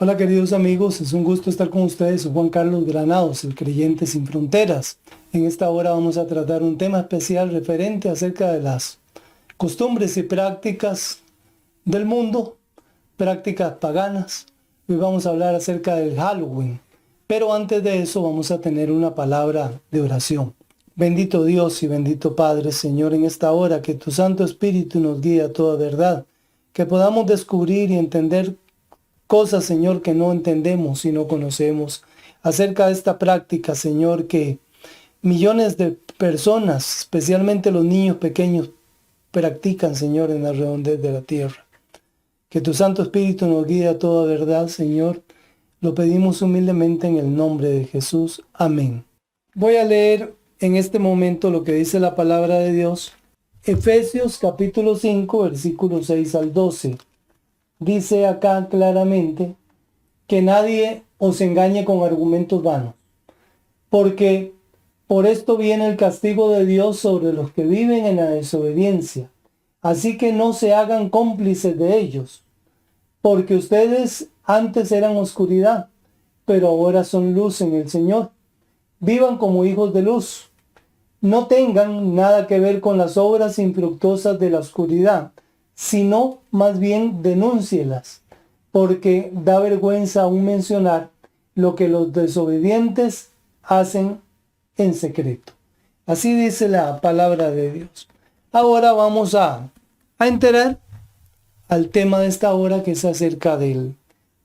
Hola queridos amigos, es un gusto estar con ustedes. Soy Juan Carlos Granados, el creyente sin fronteras. En esta hora vamos a tratar un tema especial referente acerca de las costumbres y prácticas del mundo, prácticas paganas. Hoy vamos a hablar acerca del Halloween. Pero antes de eso vamos a tener una palabra de oración. Bendito Dios y bendito Padre, Señor, en esta hora que tu Santo Espíritu nos guíe a toda verdad, que podamos descubrir y entender cosas, Señor, que no entendemos y no conocemos acerca de esta práctica, Señor, que millones de personas, especialmente los niños pequeños, practican, Señor, en la redondez de la tierra. Que tu Santo Espíritu nos guíe a toda verdad, Señor. Lo pedimos humildemente en el nombre de Jesús. Amén. Voy a leer en este momento lo que dice la palabra de Dios. Efesios capítulo 5, versículos 6 al 12. Dice acá claramente que nadie os engañe con argumentos vanos, porque por esto viene el castigo de Dios sobre los que viven en la desobediencia. Así que no se hagan cómplices de ellos, porque ustedes antes eran oscuridad, pero ahora son luz en el Señor. Vivan como hijos de luz. No tengan nada que ver con las obras infructuosas de la oscuridad, sino más bien denúncielas, porque da vergüenza aún mencionar lo que los desobedientes hacen en secreto. Así dice la palabra de Dios. Ahora vamos a enterar al tema de esta hora, que es acerca del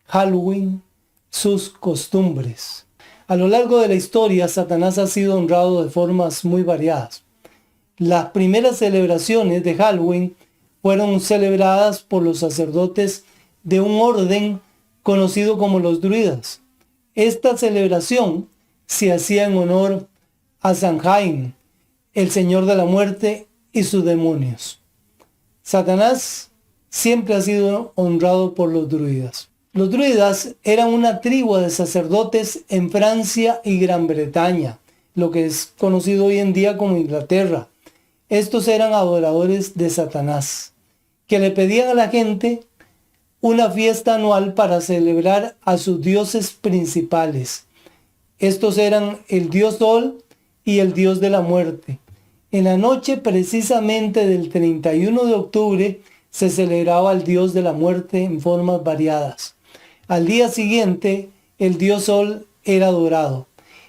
Halloween, sus costumbres. A lo largo de la historia, Satanás ha sido honrado de formas muy variadas. Las primeras celebraciones de Halloween fueron celebradas por los sacerdotes de un orden conocido como los druidas. Esta celebración se hacía en honor a Samhain, el señor de la muerte y sus demonios. Satanás siempre ha sido honrado por los druidas. Los druidas eran una tribu de sacerdotes en Francia y Gran Bretaña, lo que es conocido hoy en día como Inglaterra. Estos eran adoradores de Satanás, que le pedían a la gente una fiesta anual para celebrar a sus dioses principales. Estos eran el dios Sol y el dios de la muerte. En la noche precisamente del 31 de octubre se celebraba al dios de la muerte en formas variadas. Al día siguiente el dios Sol era adorado.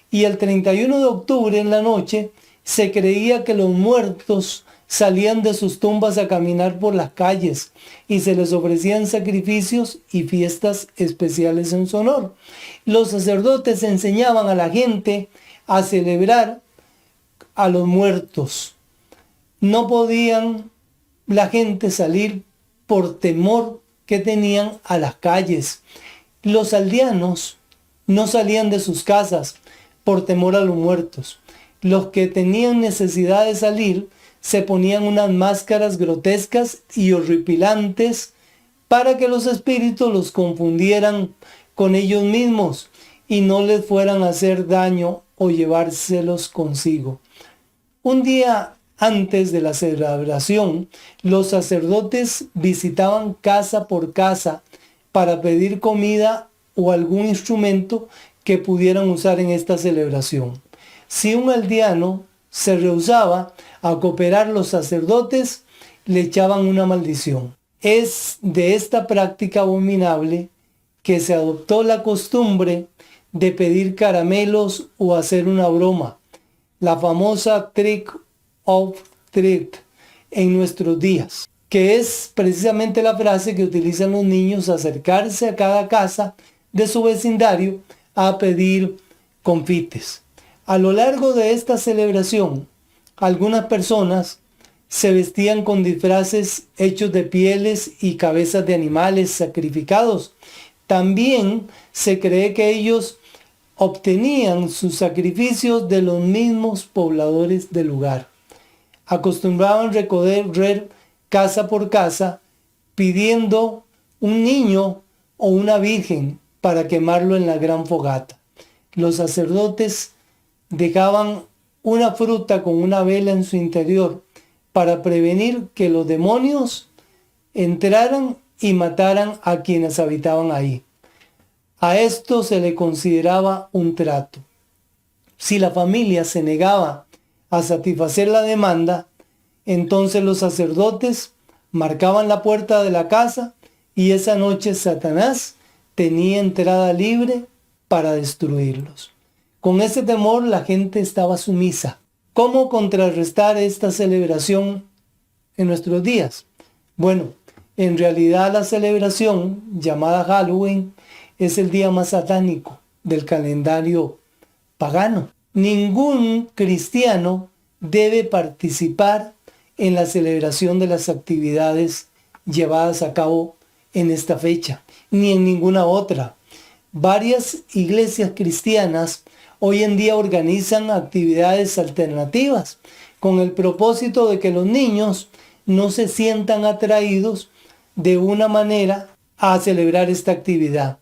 Y el 31 de octubre en la noche se creía que los muertos salían de sus tumbas a caminar por las calles y se les ofrecían sacrificios y fiestas especiales en su honor. Los sacerdotes enseñaban a la gente a celebrar a los muertos. No podían la gente salir por temor que tenían a las calles. Los aldeanos no salían de sus casas por temor a los muertos. Los que tenían necesidad de salir se ponían unas máscaras grotescas y horripilantes para que los espíritus los confundieran con ellos mismos y no les fueran a hacer daño o llevárselos consigo. Un día antes de la celebración, los sacerdotes visitaban casa por casa para pedir comida o algún instrumento que pudieran usar en esta celebración. Si un aldeano se rehusaba a cooperar, los sacerdotes le echaban una maldición. Es de esta práctica abominable que se adoptó la costumbre de pedir caramelos o hacer una broma, la famosa trick or treat en nuestros días, que es precisamente la frase que utilizan los niños: acercarse a cada casa de su vecindario a pedir confites. A lo largo de esta celebración, algunas personas se vestían con disfraces hechos de pieles y cabezas de animales sacrificados. También se cree que ellos obtenían sus sacrificios de los mismos pobladores del lugar. Acostumbraban recorrer casa por casa pidiendo un niño o una virgen para quemarlo en la gran fogata. Los sacerdotes dejaban una fruta con una vela en su interior para prevenir que los demonios entraran y mataran a quienes habitaban ahí. A esto se le consideraba un trato. Si la familia se negaba a satisfacer la demanda, entonces los sacerdotes marcaban la puerta de la casa y esa noche Satanás tenía entrada libre para destruirlos. Con ese temor la gente estaba sumisa. ¿Cómo contrarrestar esta celebración en nuestros días? Bueno, en realidad la celebración llamada Halloween es el día más satánico del calendario pagano. Ningún cristiano debe participar en la celebración de las actividades llevadas a cabo en esta fecha, ni en ninguna otra. Varias iglesias cristianas hoy en día organizan actividades alternativas con el propósito de que los niños no se sientan atraídos de una manera a celebrar esta actividad,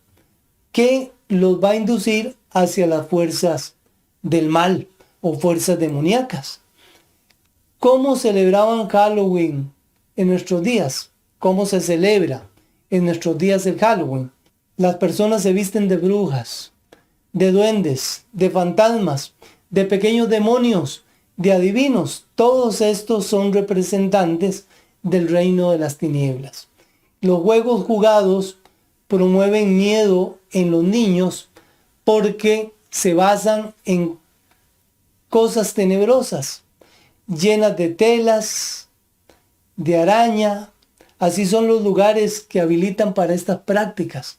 que los va a inducir hacia las fuerzas del mal o fuerzas demoníacas. ¿Cómo celebraban Halloween en nuestros días? ¿Cómo se celebra en nuestros días el Halloween? Las personas se visten de brujas, de duendes, de fantasmas, de pequeños demonios, de adivinos. Todos estos son representantes del reino de las tinieblas. Los juegos jugados promueven miedo en los niños porque se basan en cosas tenebrosas, llenas de telas, de araña. Así son los lugares que habilitan para estas prácticas.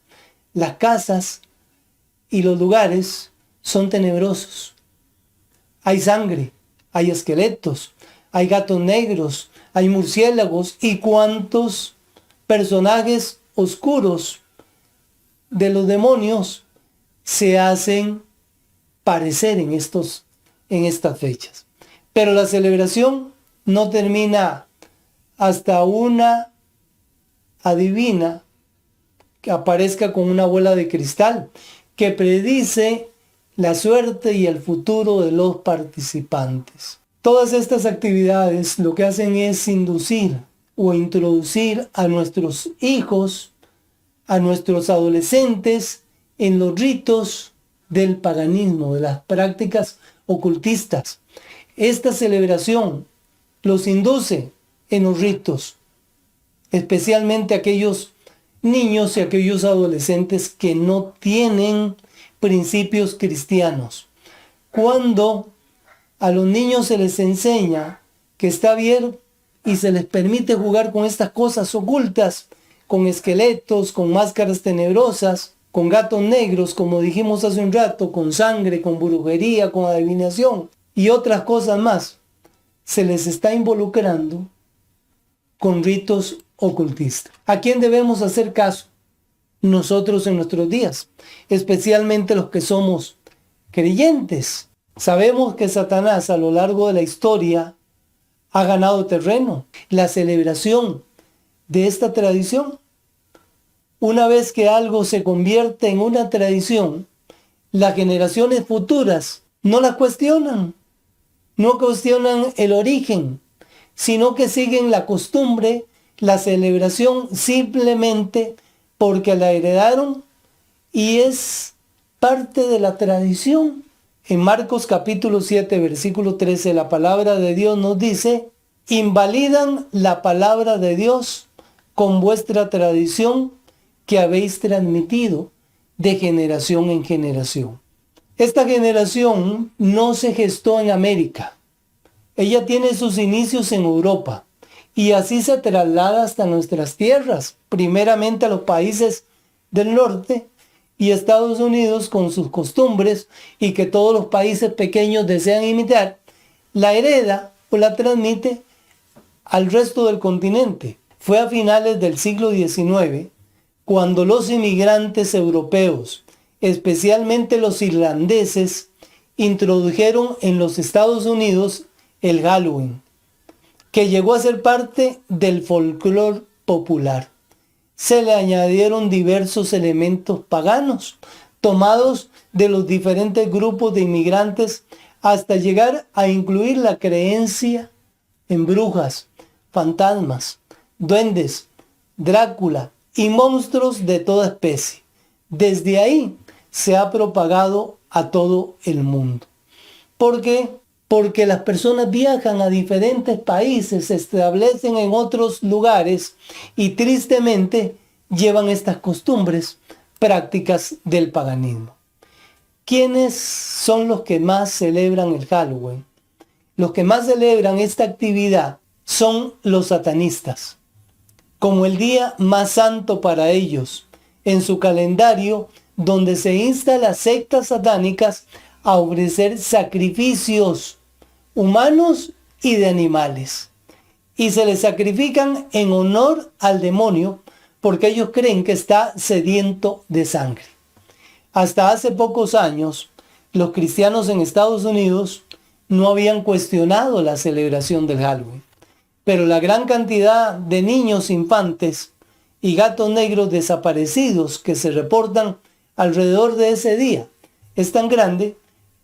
Las casas y los lugares son tenebrosos. Hay sangre, hay esqueletos, hay gatos negros, hay murciélagos y cuantos personajes oscuros de los demonios se hacen parecer en estas fechas. Pero la celebración no termina hasta una adivina que aparezca con una bola de cristal que predice la suerte y el futuro de los participantes. Todas estas actividades lo que hacen es inducir o introducir a nuestros hijos, a nuestros adolescentes en los ritos del paganismo, de las prácticas ocultistas. Esta celebración los induce en los ritos, especialmente aquellos niños y aquellos adolescentes que no tienen principios cristianos. Cuando a los niños se les enseña que está bien y se les permite jugar con estas cosas ocultas, con esqueletos, con máscaras tenebrosas, con gatos negros, como dijimos hace un rato, con sangre, con brujería, con adivinación y otras cosas más, se les está involucrando con ritos ocultistas. ¿A quién debemos hacer caso? Nosotros en nuestros días, especialmente los que somos creyentes. Sabemos que Satanás a lo largo de la historia ha ganado terreno. La celebración de esta tradición, una vez que algo se convierte en una tradición, las generaciones futuras no la cuestionan, no cuestionan el origen, sino que siguen la costumbre, la celebración simplemente porque la heredaron y es parte de la tradición. En Marcos capítulo 7, versículo 13, la palabra de Dios nos dice: invalidan la palabra de Dios con vuestra tradición que habéis transmitido de generación en generación. Esta generación no se gestó en América. Ella tiene sus inicios en Europa y así se traslada hasta nuestras tierras, primeramente a los países del norte y Estados Unidos con sus costumbres y que todos los países pequeños desean imitar, la hereda o la transmite al resto del continente. Fue a finales del siglo XIX cuando los inmigrantes europeos, especialmente los irlandeses, introdujeron en los Estados Unidos el Halloween, que llegó a ser parte del folclore popular. Se le añadieron diversos elementos paganos, tomados de los diferentes grupos de inmigrantes, hasta llegar a incluir la creencia en brujas, fantasmas, duendes, Drácula y monstruos de toda especie. desde ahí se ha propagado a todo el mundo. ¿Por qué? Porque las personas viajan a diferentes países, se establecen en otros lugares y tristemente llevan estas costumbres, prácticas del paganismo. ¿Quiénes son los que más celebran el Halloween? Los que más celebran esta actividad son los satanistas, como el día más santo para ellos, en su calendario donde se insta a las sectas satánicas a ofrecer sacrificios humanos y de animales. Y se les sacrifican en honor al demonio porque ellos creen que está sediento de sangre. Hasta hace pocos años, los cristianos en Estados Unidos no habían cuestionado la celebración del Halloween. Pero la gran cantidad de niños infantes y gatos negros desaparecidos que se reportan alrededor de ese día es tan grande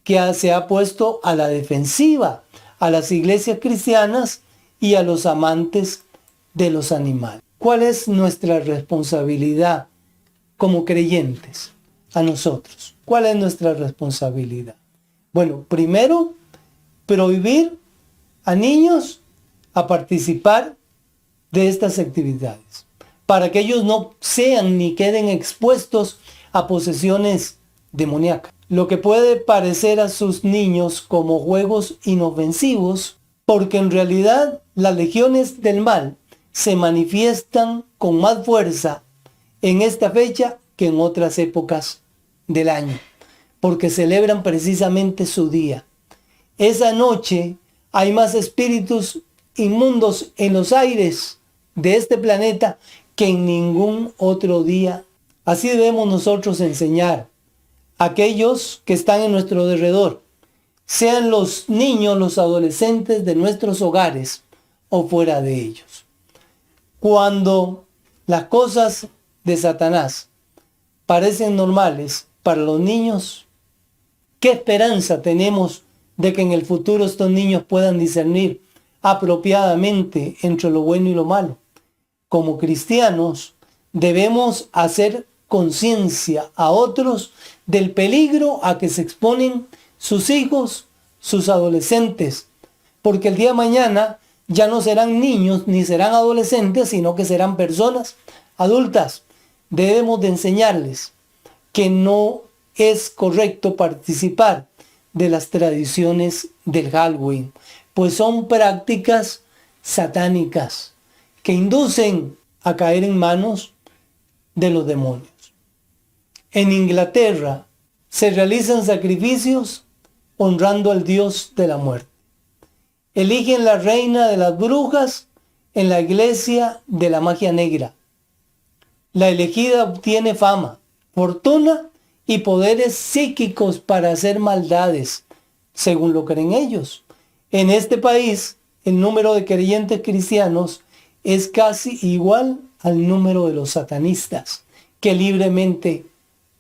que se ha puesto a la defensiva a las iglesias cristianas y a los amantes de los animales. ¿Cuál es nuestra responsabilidad como creyentes a nosotros? ¿Cuál es nuestra responsabilidad? Bueno, primero, prohibir a niños a participar de estas actividades, para que ellos no sean ni queden expuestos a posesiones demoníacas. Lo que puede parecer a sus niños como juegos inofensivos, porque en realidad las legiones del mal se manifiestan con más fuerza en esta fecha que en otras épocas del año, porque celebran precisamente su día. Esa noche hay más espíritus inmundos en los aires de este planeta que en ningún otro día. Así debemos nosotros enseñar a aquellos que están en nuestro alrededor, sean los niños, los adolescentes de nuestros hogares o fuera de ellos. Cuando las cosas de Satanás parecen normales para los niños, ¿qué esperanza tenemos de que en el futuro estos niños puedan discernir apropiadamente entre lo bueno y lo malo? Como cristianos debemos hacer conciencia a otros del peligro a que se exponen sus hijos, sus adolescentes, porque el día de mañana ya no serán niños ni serán adolescentes, sino que serán personas adultas. Debemos de enseñarles que no es correcto participar de las tradiciones del Halloween, pues son prácticas satánicas que inducen a caer en manos de los demonios. En Inglaterra se realizan sacrificios honrando al dios de la muerte. Eligen la reina de las brujas en la iglesia de la magia negra. La elegida obtiene fama, fortuna y poderes psíquicos para hacer maldades, según lo creen ellos. En este país, el número de creyentes cristianos es casi igual al número de los satanistas, que libremente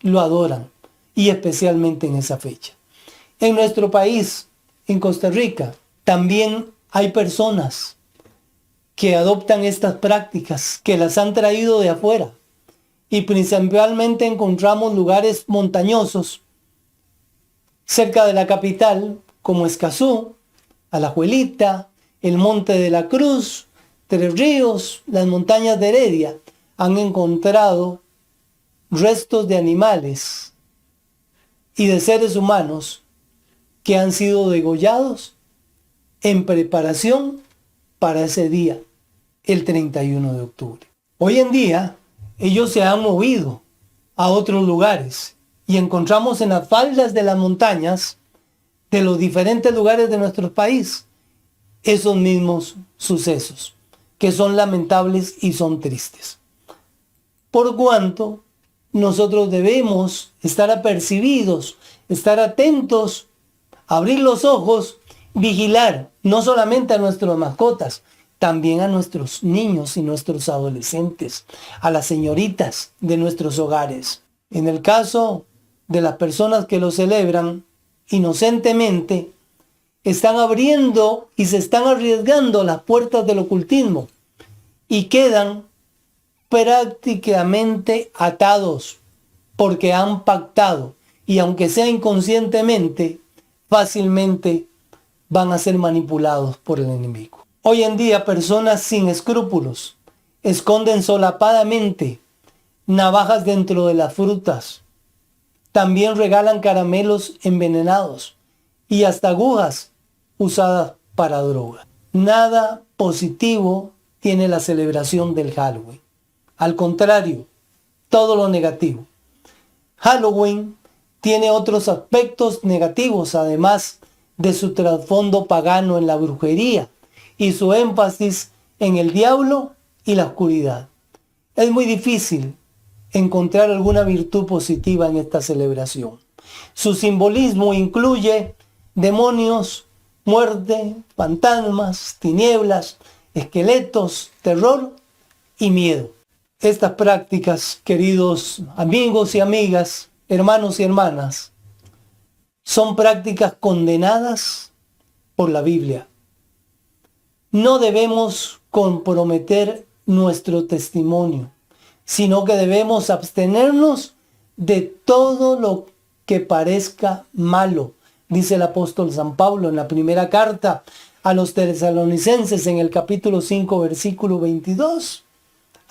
lo adoran, y especialmente en esa fecha. En nuestro país, en Costa Rica, también hay personas que adoptan estas prácticas, que las han traído de afuera, y principalmente encontramos lugares montañosos cerca de la capital, como Escazú, Alajuelita, el Monte de la Cruz, Tres Ríos, las montañas de Heredia. Han encontrado restos de animales y de seres humanos que han sido degollados en preparación para ese día, el 31 de octubre. Hoy en día, ellos se han movido a otros lugares y encontramos en las faldas de las montañas de los diferentes lugares de nuestro país esos mismos sucesos, que son lamentables y son tristes. Por cuanto nosotros debemos estar apercibidos, estar atentos, abrir los ojos, vigilar no solamente a nuestras mascotas, también a nuestros niños y nuestros adolescentes, a las señoritas de nuestros hogares. En el caso de las personas que lo celebran inocentemente, están abriendo y se están arriesgando las puertas del ocultismo y quedan prácticamente atados porque han pactado y aunque sea inconscientemente, fácilmente van a ser manipulados por el enemigo. Hoy en día personas sin escrúpulos esconden solapadamente navajas dentro de las frutas. También regalan caramelos envenenados y hasta agujas usadas para droga. Nada positivo tiene la celebración del Halloween. Al contrario, todo lo negativo. Halloween tiene otros aspectos negativos, además de su trasfondo pagano en la brujería y su énfasis en el diablo y la oscuridad. Es muy difícil encontrar alguna virtud positiva en esta celebración. Su simbolismo incluye demonios, muerte, fantasmas, tinieblas, esqueletos, terror y miedo. Estas prácticas, queridos amigos y amigas, hermanos y hermanas, son prácticas condenadas por la Biblia. No debemos comprometer nuestro testimonio, sino que debemos abstenernos de todo lo que parezca malo, dice el apóstol San Pablo en la primera carta a los tesalonicenses en el capítulo 5, versículo 22.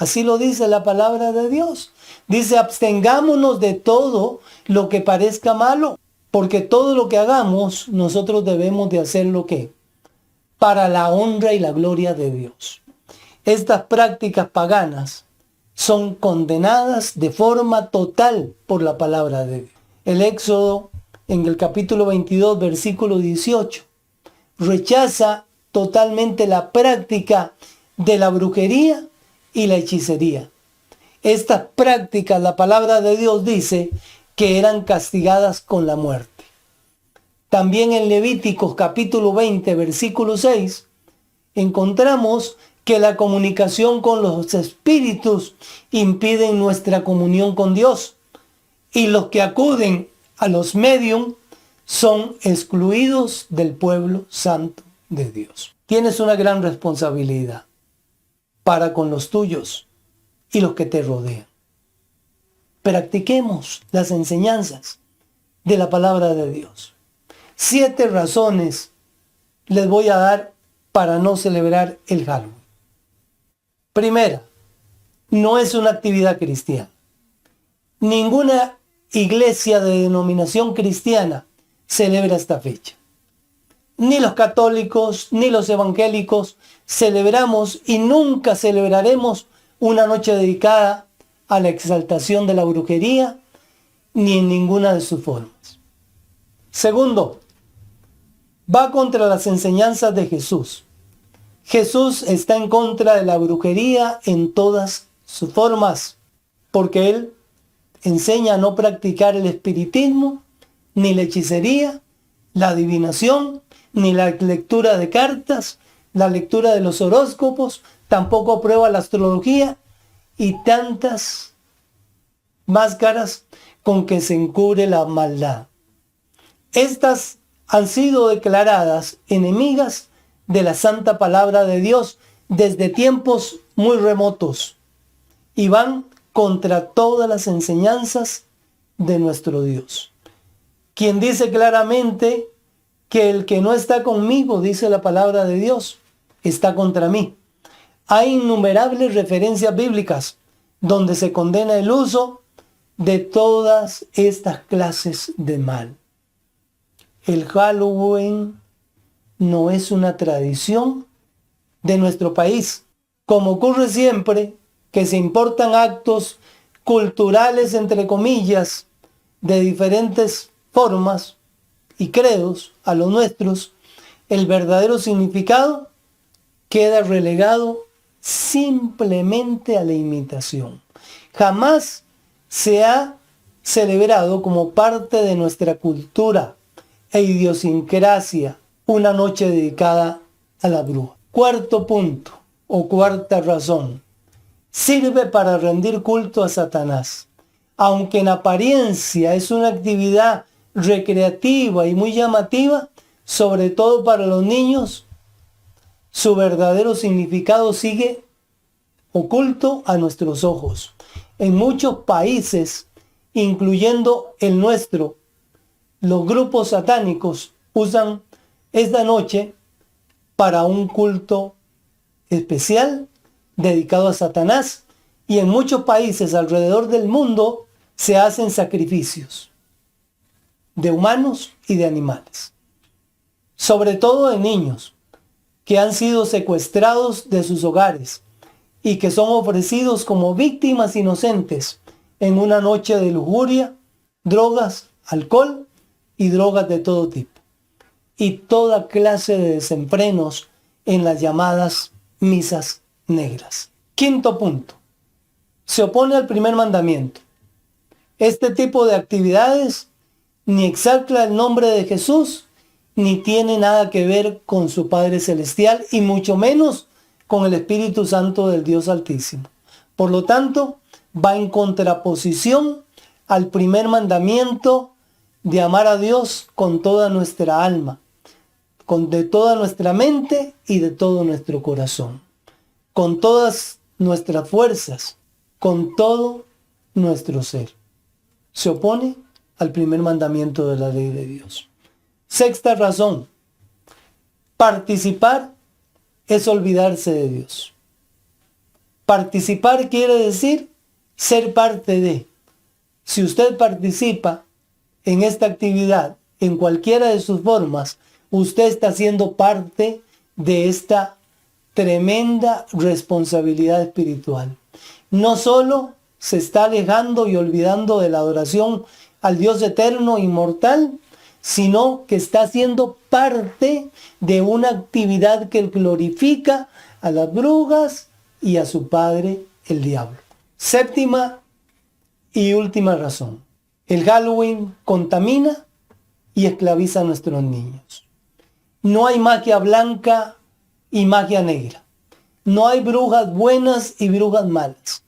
Así lo dice la palabra de Dios. Dice, abstengámonos de todo lo que parezca malo, porque todo lo que hagamos, nosotros debemos de hacerlo ¿qué? Para la honra y la gloria de Dios. Estas prácticas paganas son condenadas de forma total por la palabra de Dios. El Éxodo, en el capítulo 22, versículo 18, rechaza totalmente la práctica de la brujería y la hechicería. Estas prácticas, la palabra de Dios dice que eran castigadas con la muerte. También en Levíticos capítulo 20, versículo 6, encontramos que la comunicación con los espíritus impide nuestra comunión con Dios y los que acuden a los medium son excluidos del pueblo santo de Dios. Tienes una gran responsabilidad para con los tuyos y los que te rodean. Practiquemos las enseñanzas de la palabra de Dios. 7 razones les voy a dar para no celebrar el Halloween. Primera, no es una actividad cristiana. Ninguna iglesia de denominación cristiana celebra esta fecha. Ni los católicos, ni los evangélicos celebramos y nunca celebraremos una noche dedicada a la exaltación de la brujería, ni en ninguna de sus formas. Segundo, va contra las enseñanzas de Jesús. Jesús está en contra de la brujería en todas sus formas, porque Él enseña a no practicar el espiritismo, ni la hechicería, la adivinación, ni la lectura de cartas, la lectura de los horóscopos, tampoco aprueba la astrología y tantas máscaras con que se encubre la maldad. Estas han sido declaradas enemigas de la santa palabra de Dios desde tiempos muy remotos y van contra todas las enseñanzas de nuestro Dios, quien dice claramente que el que no está conmigo, dice la palabra de Dios, está contra mí. Hay innumerables referencias bíblicas donde se condena el uso de todas estas clases de mal. El Halloween no es una tradición de nuestro país, como ocurre siempre que se importan actos culturales, entre comillas, de diferentes formas y credos a los nuestros. El verdadero significado queda relegado simplemente a la imitación. Jamás se ha celebrado como parte de nuestra cultura e idiosincrasia una noche dedicada a la bruja. Cuarto punto o cuarta razón. Sirve para rendir culto a Satanás. Aunque en apariencia es una actividad recreativa y muy llamativa, sobre todo para los niños, su verdadero significado sigue oculto a nuestros ojos. En muchos países incluyendo el nuestro, los grupos satánicos usan esta noche para un culto especial dedicado a Satanás, y en muchos países alrededor del mundo se hacen sacrificios de humanos y de animales, sobre todo de niños que han sido secuestrados de sus hogares y que son ofrecidos como víctimas inocentes en una noche de lujuria, drogas, alcohol y drogas de todo tipo, y toda clase de desenfrenos en las llamadas misas negras. Quinto punto. Se opone al primer mandamiento. Este tipo de actividades ni exalta el nombre de Jesús, ni tiene nada que ver con su Padre Celestial, y mucho menos con el Espíritu Santo del Dios Altísimo. Por lo tanto, va en contraposición al primer mandamiento de amar a Dios con toda nuestra alma, de toda nuestra mente y de todo nuestro corazón, con todas nuestras fuerzas, con todo nuestro ser. Se opone al primer mandamiento de la ley de Dios. Sexta razón. Participar es olvidarse de Dios. Participar quiere decir ser parte de. Si usted participa en esta actividad, en cualquiera de sus formas, usted está siendo parte de esta tremenda responsabilidad espiritual. No solo se está alejando y olvidando de la adoración al Dios eterno, inmortal, sino que está siendo parte de una actividad que glorifica a las brujas y a su padre, el diablo. Séptima y última razón. El Halloween contamina y esclaviza a nuestros niños. No hay magia blanca y magia negra. No hay brujas buenas y brujas malas.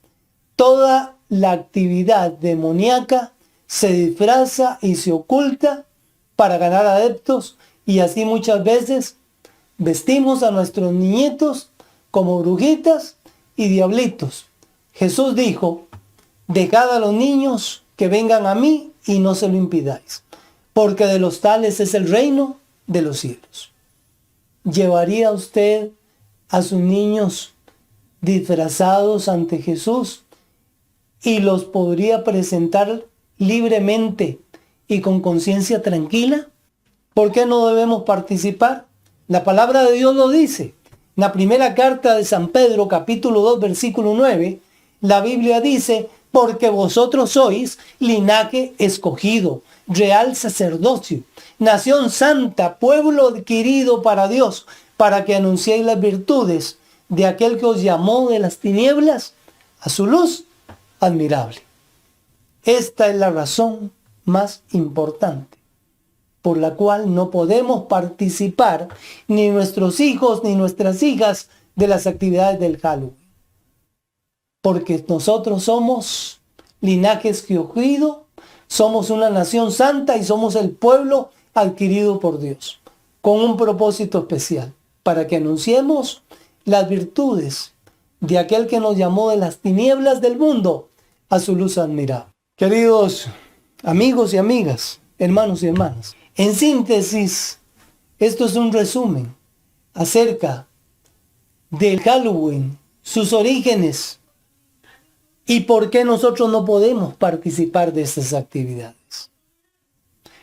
Toda la actividad demoníaca se disfraza y se oculta para ganar adeptos, y así muchas veces vestimos a nuestros niñitos como brujitas y diablitos. Jesús dijo: dejad a los niños que vengan a mí y no se lo impidáis, porque de los tales es el reino de los cielos. ¿Llevaría usted a sus niños disfrazados ante Jesús y los podría presentar libremente y con conciencia tranquila? ¿Por qué no debemos participar? La palabra de Dios lo dice. En la primera carta de San Pedro, capítulo 2, versículo 9, la Biblia dice: porque vosotros sois linaje escogido, real sacerdocio, nación santa, pueblo adquirido para Dios, para que anunciéis las virtudes de aquel que os llamó de las tinieblas a su luz admirable. Esta es la razón más importante por la cual no podemos participar, ni nuestros hijos ni nuestras hijas, de las actividades del Halloween. Porque nosotros somos linaje escogido, somos una nación santa y somos el pueblo adquirido por Dios, con un propósito especial, para que anunciemos las virtudes de aquel que nos llamó de las tinieblas del mundo a su luz admirable. Queridos amigos y amigas, hermanos y hermanas, en síntesis, esto es un resumen acerca del Halloween, sus orígenes y por qué nosotros no podemos participar de estas actividades.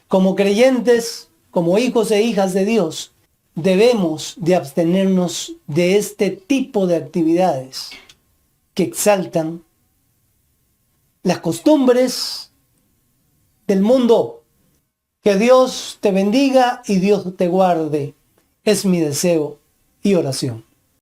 Como creyentes, como hijos e hijas de Dios, debemos de abstenernos de este tipo de actividades que exaltan las costumbres del mundo. Que Dios te bendiga y Dios te guarde. Es mi deseo y oración.